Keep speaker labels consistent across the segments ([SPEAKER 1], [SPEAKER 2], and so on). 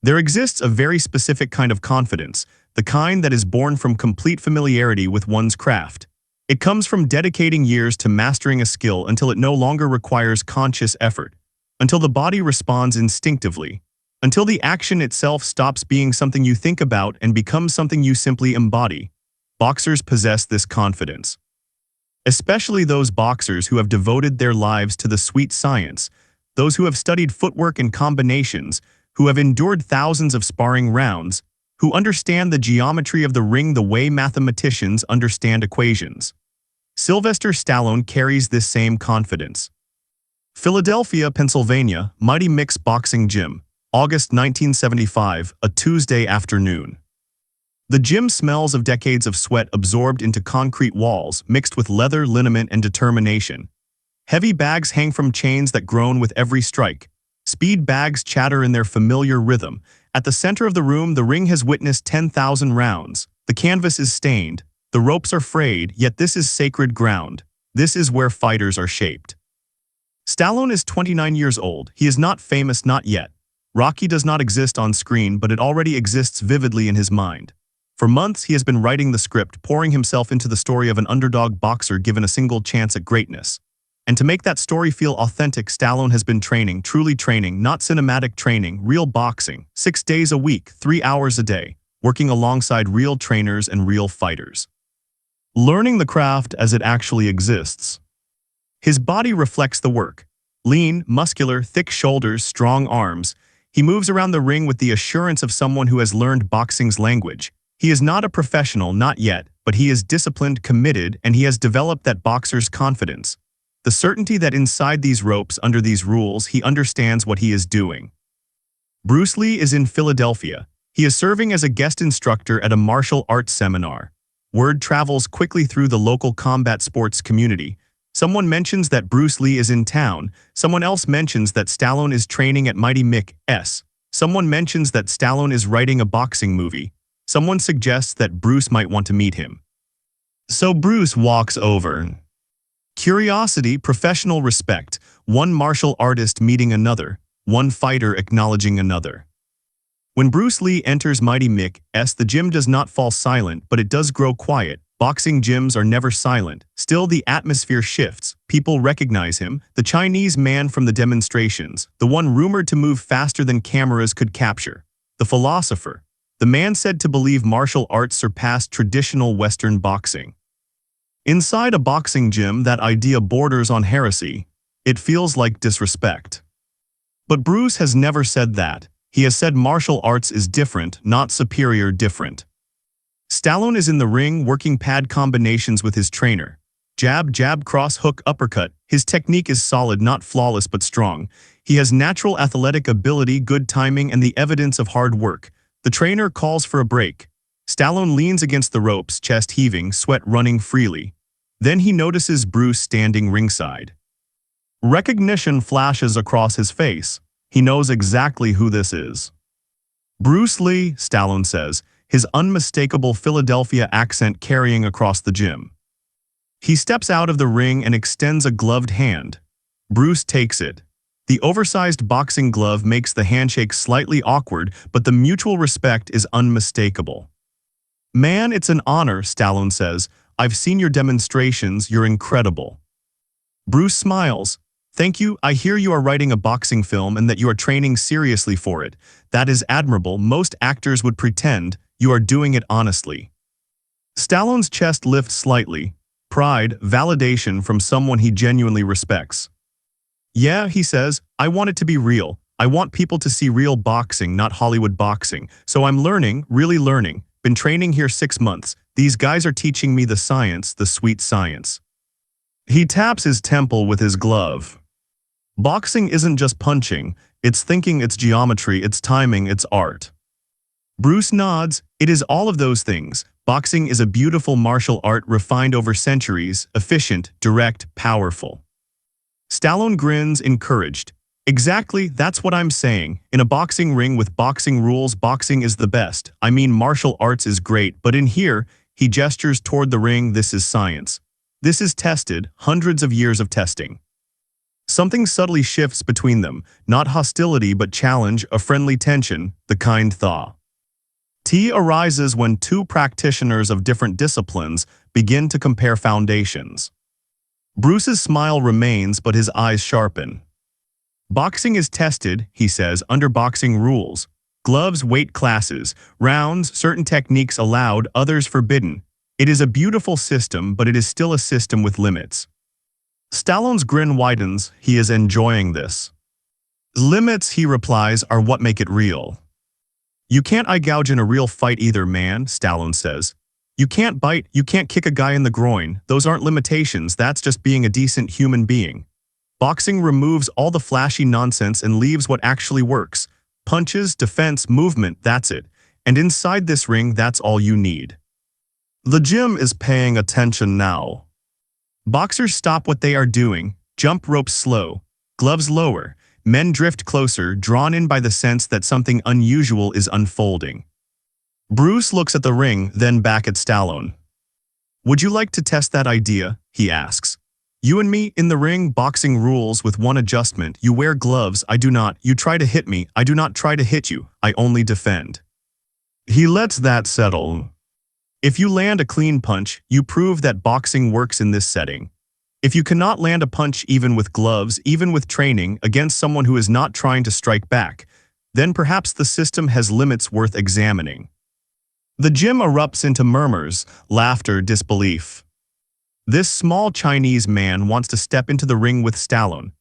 [SPEAKER 1] There exists a very specific kind of confidence, the kind that is born from complete familiarity with one's craft. It comes from dedicating years to mastering a skill until it no longer requires conscious effort, until the body responds instinctively, until the action itself stops being something you think about and becomes something you simply embody. Boxers possess this confidence. Especially those boxers who have devoted their lives to the sweet science, those who have studied footwork and combinations, who have endured thousands of sparring rounds, who understand the geometry of the ring the way mathematicians understand equations. Sylvester Stallone carries this same confidence. Philadelphia, Pennsylvania, Mighty Mick's Boxing Gym, August 1975, a Tuesday afternoon. The gym smells of decades of sweat absorbed into concrete walls, mixed with leather, liniment, and determination. Heavy bags hang from chains that groan with every strike. Speed bags chatter in their familiar rhythm. At the center of the room, the ring has witnessed 10,000 rounds. The canvas is stained. The ropes are frayed, yet this is sacred ground. This is where fighters are shaped. Stallone is 29 years old. He is not famous, not yet. Rocky does not exist on screen, but it already exists vividly in his mind. For months, he has been writing the script, pouring himself into the story of an underdog boxer given a single chance at greatness. And to make that story feel authentic, Stallone has been training, truly training, not cinematic training, real boxing, 6 days a week, 3 hours a day, working alongside real trainers and real fighters. Learning the craft as it actually exists. His body reflects the work. Lean, muscular, thick shoulders, strong arms. He moves around the ring with the assurance of someone who has learned boxing's language. He is not a professional, not yet, but he is disciplined, committed, and he has developed that boxer's confidence. The certainty that inside these ropes, under these rules, he understands what he is doing. Bruce Lee is in Philadelphia. He is serving as a guest instructor at a martial arts seminar. Word travels quickly through the local combat sports community. Someone mentions that Bruce Lee is in town. Someone else mentions that Stallone is training at Mighty Mick's. Someone mentions that Stallone is writing a boxing movie. Someone suggests that Bruce might want to meet him. So Bruce walks over. Curiosity, professional respect, one martial artist meeting another, one fighter acknowledging another. When Bruce Lee enters Mighty Mick's, the gym does not fall silent, but it does grow quiet. Boxing gyms are never silent. Still, the atmosphere shifts. People recognize him, the Chinese man from the demonstrations, the one rumored to move faster than cameras could capture, the philosopher, the man said to believe martial arts surpassed traditional Western boxing. Inside a boxing gym, that idea borders on heresy. It feels like disrespect. But Bruce has never said that. He has said martial arts is different, not superior, different. Stallone is in the ring working pad combinations with his trainer. Jab, jab, cross, hook, uppercut. His technique is solid, not flawless but strong. He has natural athletic ability, good timing, and the evidence of hard work. The trainer calls for a break. Stallone leans against the ropes, chest heaving, sweat running freely. Then he notices Bruce standing ringside. Recognition flashes across his face. He knows exactly who this is. Bruce Lee, Stallone says, his unmistakable Philadelphia accent carrying across the gym. He steps out of the ring and extends a gloved hand. Bruce takes it. The oversized boxing glove makes the handshake slightly awkward, but the mutual respect is unmistakable. "Man, it's an honor," Stallone says. "I've seen your demonstrations, you're incredible." Bruce smiles. "Thank you, I hear you are writing a boxing film and that you are training seriously for it. That is admirable. Most actors would pretend. You are doing it honestly." Stallone's chest lifts slightly. Pride, validation from someone he genuinely respects. "Yeah," he says, "I want it to be real. I want people to see real boxing, not Hollywood boxing. So I'm learning, really learning. Been training here 6 months. These guys are teaching me the science, the sweet science." He taps his temple with his glove. Boxing isn't just punching. It's thinking, it's geometry, it's timing, it's art. Bruce nods. It is all of those things. Boxing is a beautiful martial art refined over centuries, efficient, direct, powerful. Stallone grins, encouraged. "Exactly, that's what I'm saying. In a boxing ring with boxing rules, boxing is the best. I mean, martial arts is great, but in here," he gestures toward the ring, "this is science. This is tested, hundreds of years of testing." Something subtly shifts between them, not hostility but challenge, a friendly tension, the kind thaw. Tea arises when two practitioners of different disciplines begin to compare foundations. Bruce's smile remains, but his eyes sharpen. Boxing is tested, he says, under boxing rules. Gloves, weight classes, rounds, certain techniques allowed, others forbidden. It is a beautiful system, but it is still a system with limits. Stallone's grin widens. He is enjoying this. Limits, he replies, are what make it real. You can't eye gouge in a real fight either, man, Stallone says. You can't bite, you can't kick a guy in the groin. Those aren't limitations, that's just being a decent human being. Boxing removes all the flashy nonsense and leaves what actually works. Punches, defense, movement, that's it. And inside this ring, that's all you need. The gym is paying attention now. Boxers stop what they are doing, jump ropes slow, gloves lower, men drift closer, drawn in by the sense that something unusual is unfolding. Bruce looks at the ring, then back at Stallone. Would you like to test that idea? He asks. You and me, in the ring, boxing rules with one adjustment. You wear gloves, I do not. You try to hit me, I do not try to hit you. I only defend. He lets that settle. If you land a clean punch, you prove that boxing works in this setting. If you cannot land a punch even with gloves, even with training, against someone who is not trying to strike back, then perhaps the system has limits worth examining. The gym erupts into murmurs, laughter, disbelief. This small Chinese man wants to step into the ring with Stallone.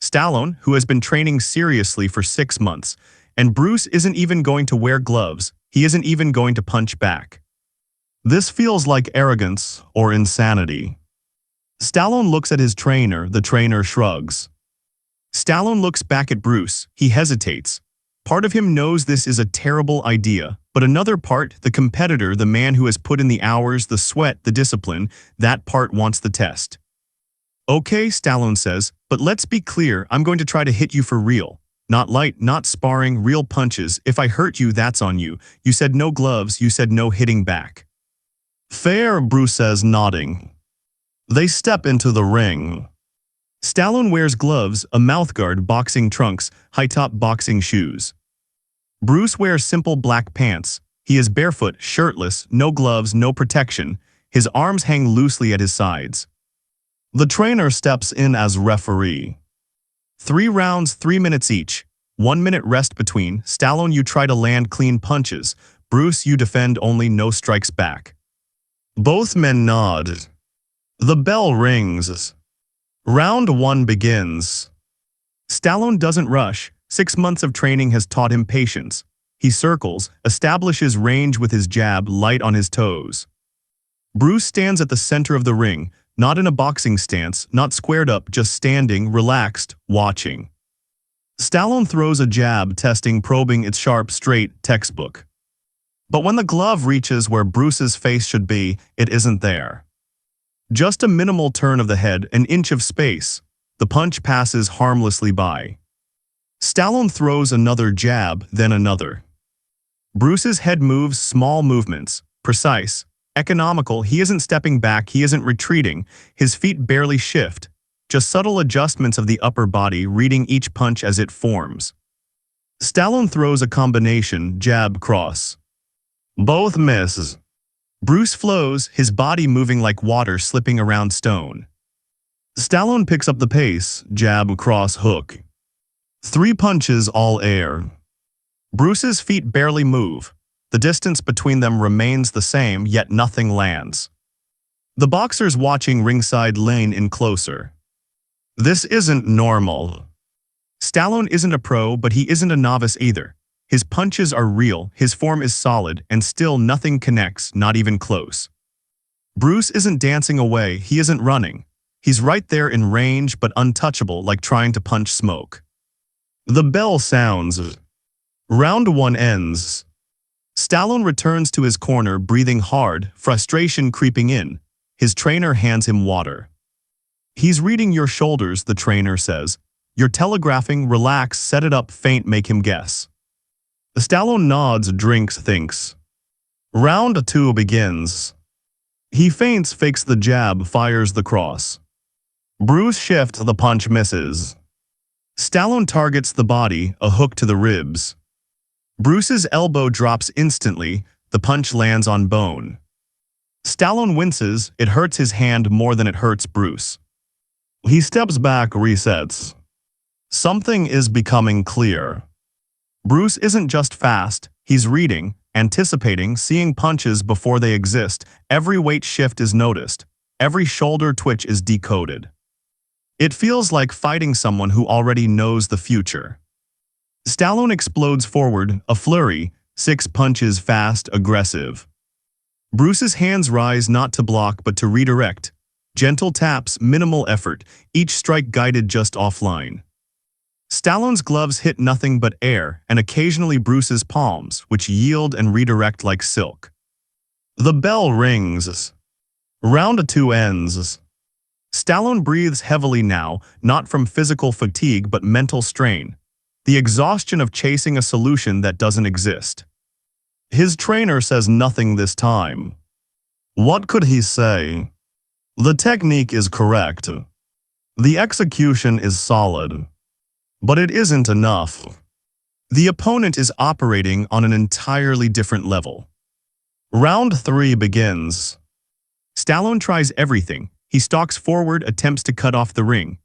[SPEAKER 1] Stallone, who has been training seriously for 6 months, and Bruce isn't even going to wear gloves, he isn't even going to punch back. This feels like arrogance or insanity. Stallone looks at his trainer, the trainer shrugs. Stallone looks back at Bruce, he hesitates. Part of him knows this is a terrible idea, but another part, the competitor, the man who has put in the hours, the sweat, the discipline, that part wants the test. Okay, Stallone says, but let's be clear, I'm going to try to hit you for real. Not light, not sparring, real punches. If I hurt you, that's on you. You said no gloves, you said no hitting back. Fair, Bruce says, nodding. They step into the ring. Stallone wears gloves, a mouthguard, boxing trunks, high-top boxing shoes. Bruce wears simple black pants. He is barefoot, shirtless, no gloves, no protection. His arms hang loosely at his sides. The trainer steps in as referee. 3 rounds, 3 minutes each. 1 minute rest between. Stallone, you try to land clean punches. Bruce, you defend only, no strikes back. Both men nod. The bell rings. Round 1 begins. Stallone doesn't rush. 6 months of training has taught him patience. He circles, establishes range with his jab, light on his toes. Bruce stands at the center of the ring, not in a boxing stance, not squared up, just standing, relaxed, watching. Stallone throws a jab, testing, probing, its sharp, straight, textbook. But when the glove reaches where Bruce's face should be, it isn't there. Just a minimal turn of the head, an inch of space. The punch passes harmlessly by. Stallone throws another jab, then another. Bruce's head moves, small movements, precise, economical. He isn't stepping back, he isn't retreating. His feet barely shift, just subtle adjustments of the upper body, reading each punch as it forms. Stallone throws a combination, jab, cross. Both miss. Bruce flows, his body moving like water slipping around stone. Stallone picks up the pace, jab, cross, hook. 3 punches, all air. Bruce's feet barely move. The distance between them remains the same, yet nothing lands. The boxers watching ringside lean in closer. This isn't normal. Stallone isn't a pro, but he isn't a novice either. His punches are real, his form is solid, and still nothing connects, not even close. Bruce isn't dancing away, he isn't running. He's right there in range, but untouchable, like trying to punch smoke. The bell sounds. Round 1 ends. Stallone returns to his corner, breathing hard, frustration creeping in. His trainer hands him water. He's reading your shoulders, the trainer says. You're telegraphing, relax, set it up, feint, make him guess. Stallone nods, drinks, thinks. Round 2 begins. He feints, fakes the jab, fires the cross. Bruce shifts, the punch misses. Stallone targets the body, a hook to the ribs. Bruce's elbow drops instantly, the punch lands on bone. Stallone winces, it hurts his hand more than it hurts Bruce. He steps back, resets. Something is becoming clear. Bruce isn't just fast, he's reading, anticipating, seeing punches before they exist. Every weight shift is noticed. Every shoulder twitch is decoded. It feels like fighting someone who already knows the future. Stallone explodes forward, a flurry, 6 punches fast, aggressive. Bruce's hands rise not to block but to redirect. Gentle taps, minimal effort, each strike guided just offline. Stallone's gloves hit nothing but air, and occasionally Bruce's palms, which yield and redirect like silk. The bell rings. Round 2 ends. Stallone breathes heavily now, not from physical fatigue but mental strain. The exhaustion of chasing a solution that doesn't exist. His trainer says nothing this time. What could he say? The technique is correct. The execution is solid. But it isn't enough. The opponent is operating on an entirely different level. Round 3 begins. Stallone tries everything. He stalks forward, attempts to cut off the ring.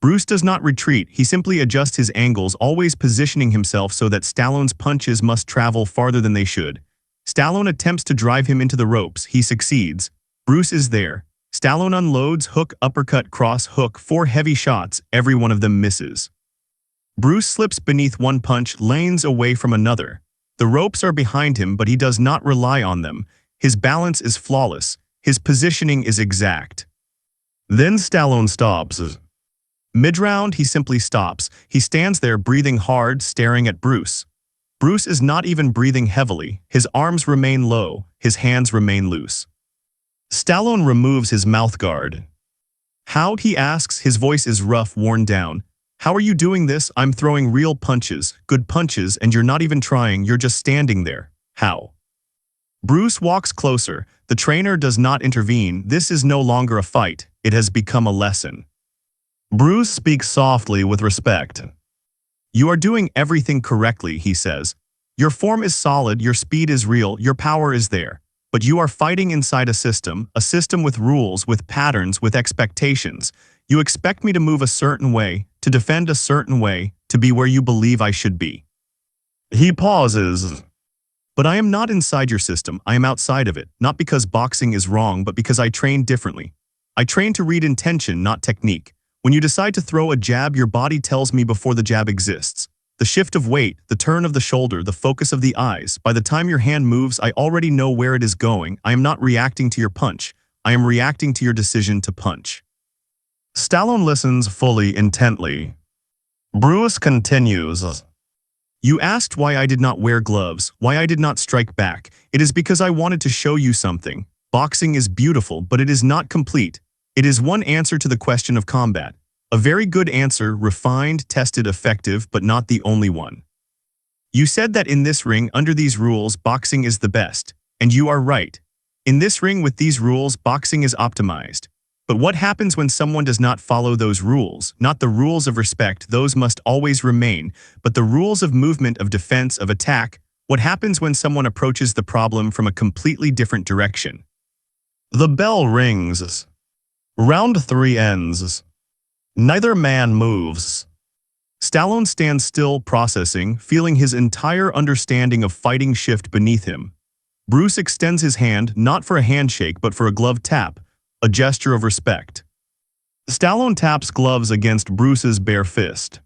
[SPEAKER 1] Bruce does not retreat, he simply adjusts his angles, always positioning himself so that Stallone's punches must travel farther than they should. Stallone attempts to drive him into the ropes, he succeeds. Bruce is there. Stallone unloads, hook, uppercut, cross, hook, 4 heavy shots, every one of them misses. Bruce slips beneath one punch, lanes away from another. The ropes are behind him, but he does not rely on them. His balance is flawless. His positioning is exact. Then Stallone stops. Mid-round, he simply stops. He stands there breathing hard, staring at Bruce. Bruce is not even breathing heavily. His arms remain low. His hands remain loose. Stallone removes his mouthguard. How, he asks, his voice is rough, worn down. How are you doing this? I'm throwing real punches, good punches, and you're not even trying, you're just standing there. How? Bruce walks closer. The trainer does not intervene. This is no longer a fight. It has become a lesson. Bruce speaks softly with respect. You are doing everything correctly, he says. Your form is solid, your speed is real, your power is there. But you are fighting inside a system with rules, with patterns, with expectations. You expect me to move a certain way, to defend a certain way, to be where you believe I should be. He pauses. But I am not inside your system, I am outside of it, not because boxing is wrong, but because I train differently. I train to read intention, not technique. When you decide to throw a jab, your body tells me before the jab exists. The shift of weight, the turn of the shoulder, the focus of the eyes. By the time your hand moves, I already know where it is going. I am not reacting to your punch. I am reacting to your decision to punch. Stallone listens fully, intently. Bruce continues. You asked why I did not wear gloves, why I did not strike back. It is because I wanted to show you something. Boxing is beautiful, but it is not complete. It is one answer to the question of combat. A very good answer, refined, tested, effective, but not the only one. You said that in this ring, under these rules, boxing is the best. And you are right. In this ring with these rules, boxing is optimized. But what happens when someone does not follow those rules? Not the rules of respect, those must always remain, but the rules of movement, of defense, of attack. What happens when someone approaches the problem from a completely different direction? The bell rings. Round 3 ends. Neither man moves. Stallone stands still, processing, feeling his entire understanding of fighting shift beneath him. Bruce extends his hand, not for a handshake but for a glove tap, a gesture of respect. Stallone taps gloves against Bruce's bare fist.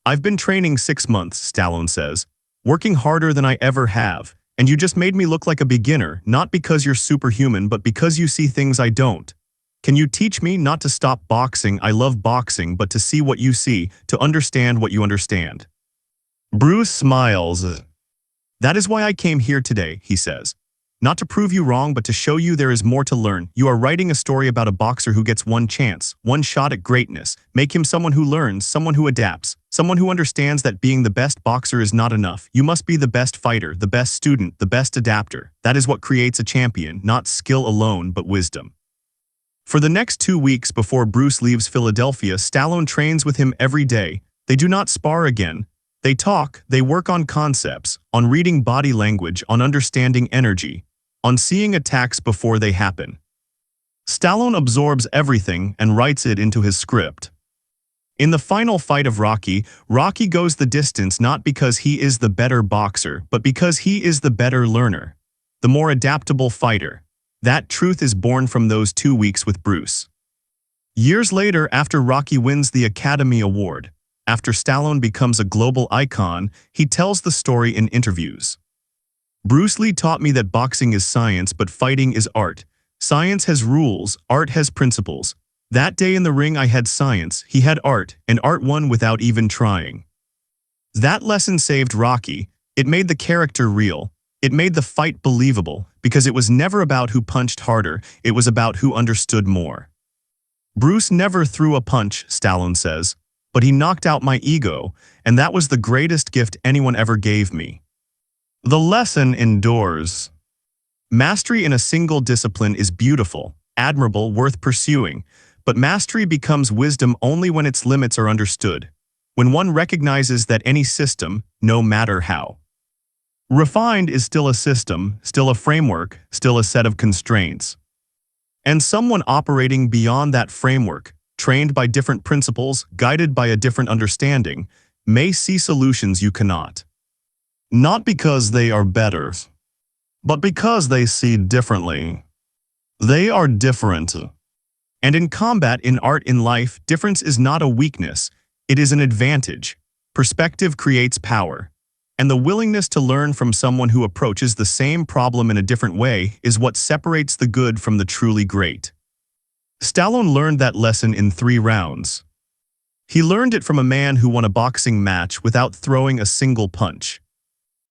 [SPEAKER 1] I've been training 6 months, Stallone says, working harder than I ever have, and you just made me look like a beginner, not because you're superhuman but because you see things I don't. Can you teach me not to stop boxing? I love boxing, but to see what you see, to understand what you understand. Bruce smiles. That is why I came here today, he says. Not to prove you wrong, but to show you there is more to learn. You are writing a story about a boxer who gets one chance, one shot at greatness. Make him someone who learns, someone who adapts, someone who understands that being the best boxer is not enough. You must be the best fighter, the best student, the best adapter. That is what creates a champion, not skill alone, but wisdom. For the next 2 weeks before Bruce leaves Philadelphia, Stallone trains with him every day, They do not spar again. They talk, they work on concepts, on reading body language, on understanding energy, on seeing attacks before they happen. Stallone absorbs everything and writes it into his script. In the final fight of Rocky, Rocky goes the distance not because he is the better boxer, but because he is the better learner, the more adaptable fighter. That truth is born from those 2 weeks with Bruce. Years later, after Rocky wins the Academy Award, after Stallone becomes a global icon, he tells the story in interviews. Bruce Lee taught me that boxing is science, but fighting is art. Science has rules, art has principles. That day in the ring I had science, he had art, and art won without even trying. That lesson saved Rocky. It made the character real. It made the fight believable, because it was never about who punched harder, it was about who understood more. Bruce never threw a punch, Stallone says, but he knocked out my ego, and that was the greatest gift anyone ever gave me. The lesson endures. Mastery in a single discipline is beautiful, admirable, worth pursuing, but mastery becomes wisdom only when its limits are understood, when one recognizes that any system, no matter how refined, is still a system, still a framework, still a set of constraints. And someone operating beyond that framework, trained by different principles, guided by a different understanding, may see solutions you cannot. Not because they are better, but because they see differently. They are different. And in combat, in art, in life, difference is not a weakness, it is an advantage. Perspective creates power. And the willingness to learn from someone who approaches the same problem in a different way is what separates the good from the truly great. Stallone learned that lesson in 3 rounds. He learned it from a man who won a boxing match without throwing a single punch.